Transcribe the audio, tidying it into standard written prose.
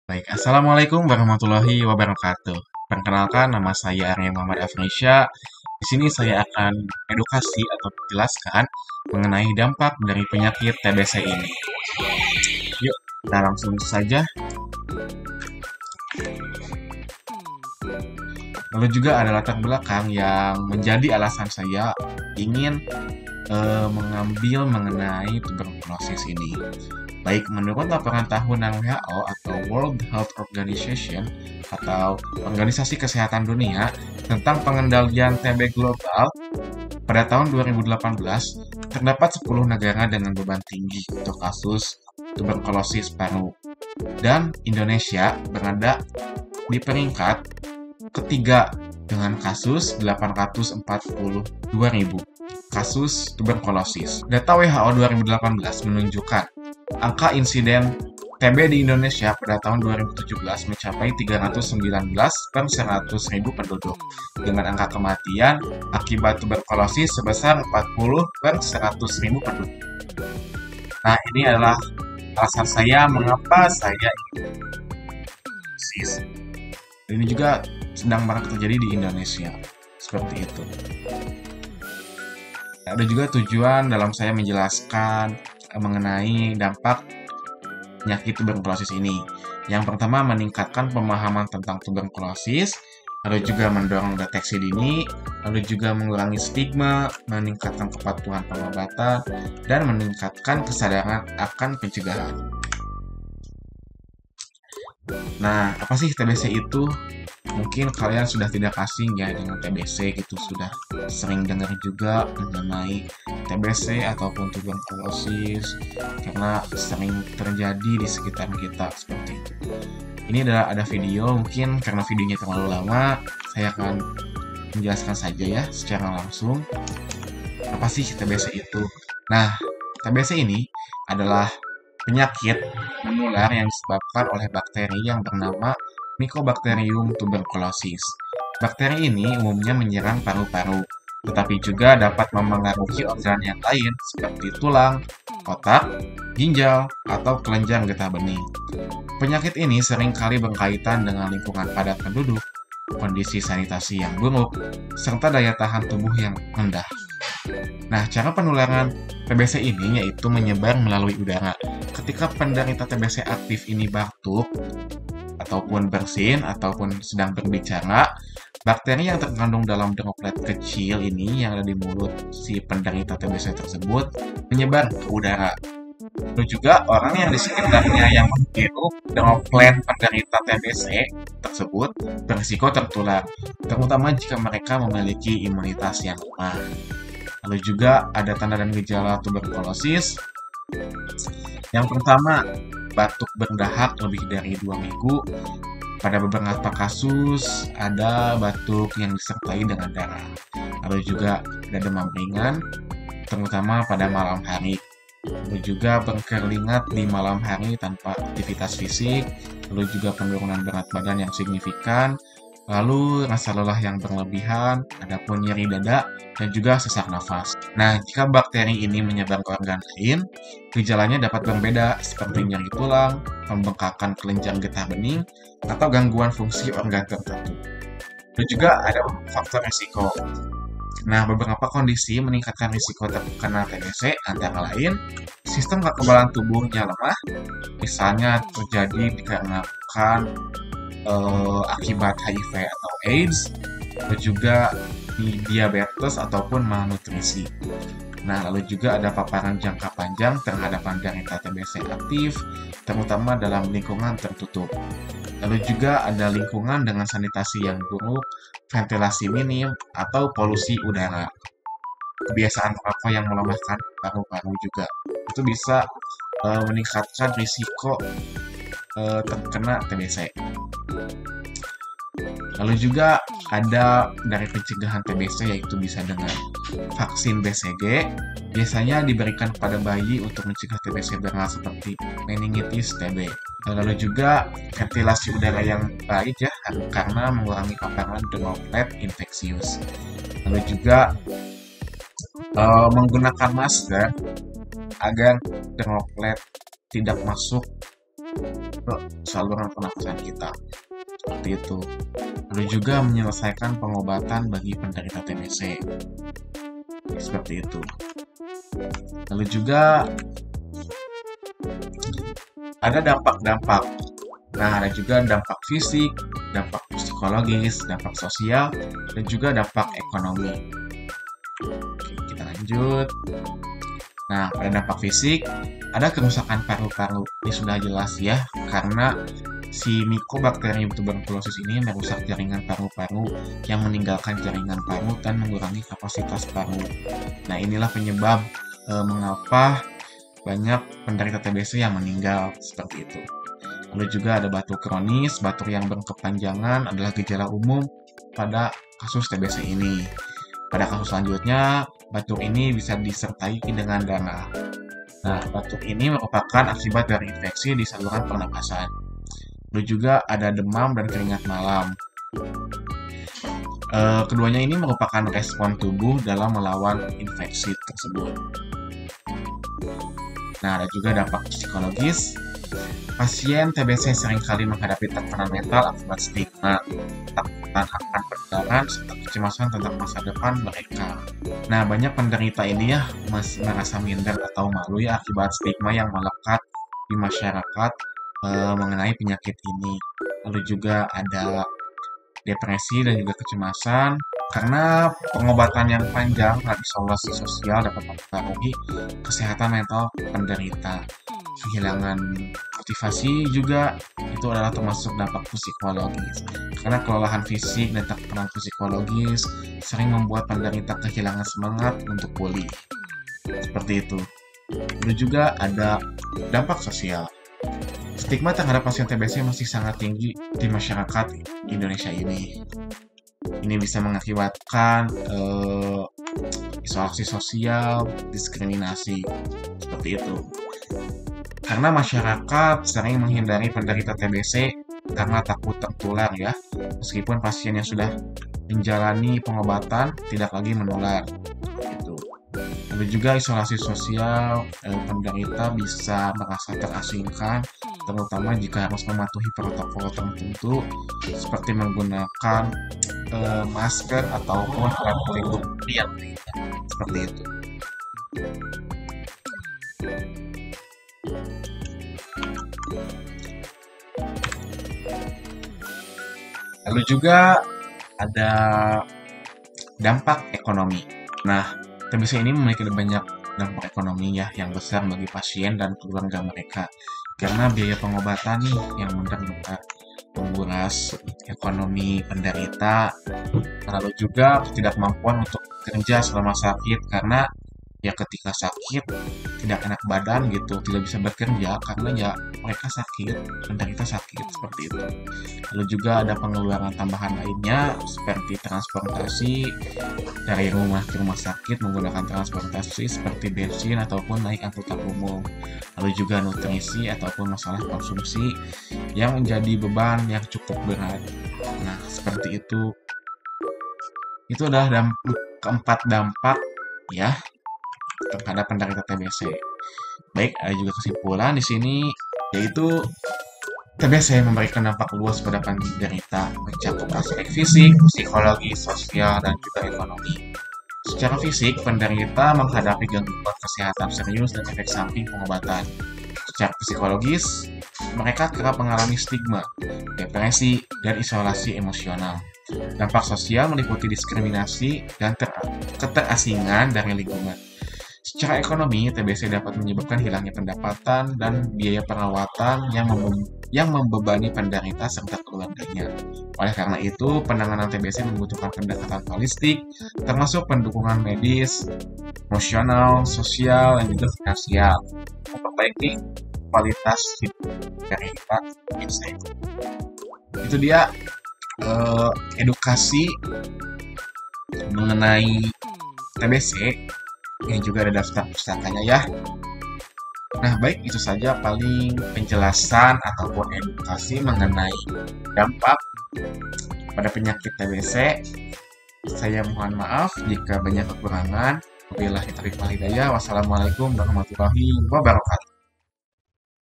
Baik, Assalamualaikum warahmatullahi wabarakatuh. Perkenalkan, nama saya Arya Muhammad Afrisya. Di sini saya akan edukasi atau menjelaskan mengenai dampak dari penyakit TBC ini. Yuk, kita langsung saja. Lalu juga ada latar belakang yang menjadi alasan saya ingin mengambil mengenai tuberkulosis ini. Baik menurut laporan tahunan WHO atau World Health Organization atau Organisasi Kesehatan Dunia tentang pengendalian TB global pada tahun 2018, terdapat 10 negara dengan beban tinggi untuk kasus tuberkulosis paru. Dan Indonesia berada di peringkat ketiga dengan kasus 842.000 kasus tuberkulosis. Data WHO 2018 menunjukkan angka insiden TB di Indonesia pada tahun 2017 mencapai 319 per 100.000 penduduk, dengan angka kematian akibat tuberkulosis sebesar 40 per 100.000 penduduk. Nah, ini adalah alasan saya mengapa saya ingin tuberkulosis. Ini juga sedang marak terjadi di Indonesia, seperti itu. Ada juga tujuan dalam saya menjelaskan mengenai dampak penyakit tuberkulosis ini. Yang pertama, meningkatkan pemahaman tentang tuberkulosis, lalu juga mendorong deteksi dini, lalu juga mengurangi stigma, meningkatkan kepatuhan pengobatan, dan meningkatkan kesadaran akan pencegahan. Nah, apa sih TBC itu? Mungkin kalian sudah tidak asing ya dengan TBC gitu, sudah sering dengar juga mengenai TBC ataupun tuberkulosis karena sering terjadi di sekitar kita seperti itu. Ini ada video, mungkin karena videonya terlalu lama, saya akan menjelaskan saja ya secara langsung. Apa sih TBC itu? Nah, TBC ini adalah penyakit menular yang disebabkan oleh bakteri yang bernama Mycobacterium tuberculosis. Bakteri ini umumnya menyerang paru-paru, tetapi juga dapat memengaruhi organ yang lain seperti tulang, otak, ginjal, atau kelenjar getah bening. Penyakit ini seringkali berkaitan dengan lingkungan padat penduduk, kondisi sanitasi yang buruk, serta daya tahan tubuh yang rendah. Nah, cara penularan TBC ini yaitu menyebar melalui udara. Ketika penderita TBC aktif ini batuk, ataupun bersin, ataupun sedang berbicara, bakteri yang terkandung dalam droplet kecil ini yang ada di mulut si penderita TBC tersebut menyebar ke udara. Lalu juga orang yang di sekitarnya yang menghirup droplet penderita TBC tersebut berisiko tertular, terutama jika mereka memiliki imunitas yang lemah. Lalu juga ada tanda dan gejala tuberkulosis. Yang pertama, batuk berdahak lebih dari 2 minggu. Pada beberapa kasus, ada batuk yang disertai dengan darah. Lalu juga ada demam ringan, terutama pada malam hari. Lalu juga berkeringat di malam hari tanpa aktivitas fisik. Lalu juga penurunan berat badan yang signifikan. Lalu rasa lelah yang berlebihan, adapun nyeri dada, dan juga sesak nafas. Nah, jika bakteri ini menyebar ke organ lain, gejalanya dapat berbeda seperti nyeri tulang, pembengkakan kelenjar getah bening, atau gangguan fungsi organ tertentu. Dan juga ada faktor risiko. Nah, beberapa kondisi meningkatkan risiko terkena TBC antara lain sistem kekebalan tubuhnya lemah, misalnya terjadi dikarenakan akibat HIV atau AIDS, lalu juga diabetes ataupun malnutrisi. Nah, lalu juga ada paparan jangka panjang terhadap penderita TBC aktif, terutama dalam lingkungan tertutup. Lalu juga ada lingkungan dengan sanitasi yang buruk, ventilasi minim, atau polusi udara. Kebiasaan merokok yang melemahkan paru-paru juga. Itu bisa meningkatkan risiko terkena TBC. Lalu juga ada dari pencegahan TBC yaitu bisa dengan vaksin BCG. Biasanya diberikan kepada bayi untuk mencegah TBC berat seperti meningitis TB. Lalu juga ventilasi udara yang baik ya karena mengurangi paparan droplet infeksius. Lalu juga menggunakan masker agar droplet tidak masuk ke saluran pernapasan kita. Seperti itu. Lalu juga menyelesaikan pengobatan bagi penderita TBC. Seperti itu. Lalu juga ada dampak-dampak. Nah, ada juga dampak fisik, dampak psikologis, dampak sosial, dan juga dampak ekonomi. Oke, kita lanjut. Nah, pada dampak fisik, ada kerusakan paru-paru. Ini sudah jelas ya, karena si Mycobacterium tuberculosis ini merusak jaringan paru-paru yang meninggalkan jaringan paru dan mengurangi kapasitas paru. Nah, inilah penyebab mengapa banyak penderita TBC yang meninggal seperti itu. Lalu juga ada batuk kronis, batuk yang berkepanjangan adalah gejala umum pada kasus TBC ini. Pada kasus selanjutnya, batuk ini bisa disertai dengan darah. Nah, batuk ini merupakan akibat dari infeksi di saluran pernapasan. Lalu juga ada demam dan keringat malam. Keduanya ini merupakan respon tubuh dalam melawan infeksi tersebut. Nah, ada juga dampak psikologis. Pasien TBC seringkali menghadapi tekanan mental akibat stigma, ketakutan akan penularan, serta kecemasan tentang masa depan mereka. Nah, banyak penderita ini ya masih merasa minder atau malu ya akibat stigma yang melekat di masyarakat mengenai penyakit ini. Lalu juga ada depresi dan juga kecemasan karena pengobatan yang panjang dan isolasi sosial dapat mempengaruhi kesehatan mental penderita. Kehilangan motivasi juga itu adalah termasuk dampak psikologis. Karena kelelahan fisik dan tekanan psikologis sering membuat penderita kehilangan semangat untuk pulih. Seperti itu. Lalu juga ada dampak sosial. Stigma terhadap pasien TBC masih sangat tinggi di masyarakat Indonesia ini. Ini bisa mengakibatkan isolasi sosial, diskriminasi, seperti itu. Karena masyarakat sering menghindari penderita TBC karena takut tertular ya, meskipun pasien yang sudah menjalani pengobatan tidak lagi menular. Gitu. Lalu juga isolasi sosial, penderita bisa merasa terasingkan, terutama jika harus mematuhi protokol tertentu seperti menggunakan masker ataupun alat pelindung diri yang lainnya. Seperti itu. Lalu juga ada dampak ekonomi. Nah, TBC ini memiliki banyak dampak ekonomi ya yang besar bagi pasien dan keluarga mereka. Karena biaya pengobatan nih yang benar-benar menguras ekonomi penderita. Lalu juga ketidakmampuan untuk bekerja selama sakit karena ya ketika sakit tidak enak badan gitu, tidak bisa bekerja karena ya mereka sakit, penderita sakit seperti itu. Lalu juga ada pengeluaran tambahan lainnya seperti transportasi dari rumah ke rumah sakit menggunakan transportasi seperti bensin ataupun naik angkutan umum. Lalu juga nutrisi ataupun masalah konsumsi yang menjadi beban yang cukup berat. Nah, seperti itu. Itu adalah keempat dampak ya terhadap penderita TBC. Baik, ada juga kesimpulan di sini yaitu TBC memberikan dampak luas pada penderita, mencakup aspek fisik, psikologi, sosial, dan juga ekonomi. Secara fisik, penderita menghadapi gangguan kesehatan serius dan efek samping pengobatan. Secara psikologis, mereka kerap mengalami stigma, depresi, dan isolasi emosional. Dampak sosial meliputi diskriminasi dan keterasingan dari lingkungan. Secara ekonomi, TBC dapat menyebabkan hilangnya pendapatan dan biaya perawatan yang membebani penderita serta keluarganya. Oleh karena itu, penanganan TBC membutuhkan pendekatan holistik, termasuk pendukungan medis, emosional, sosial, dan juga finansial, untuk memperbaiki kualitas hidup penderita TBC. Itu dia edukasi mengenai TBC. Ini juga ada daftar pustakanya ya. Nah, baik, itu saja paling penjelasan ataupun edukasi mengenai dampak pada penyakit TBC. Saya mohon maaf jika banyak kekurangan. Wabillahi taufiq wal hidayah. Wassalamualaikum warahmatullahi wabarakatuh.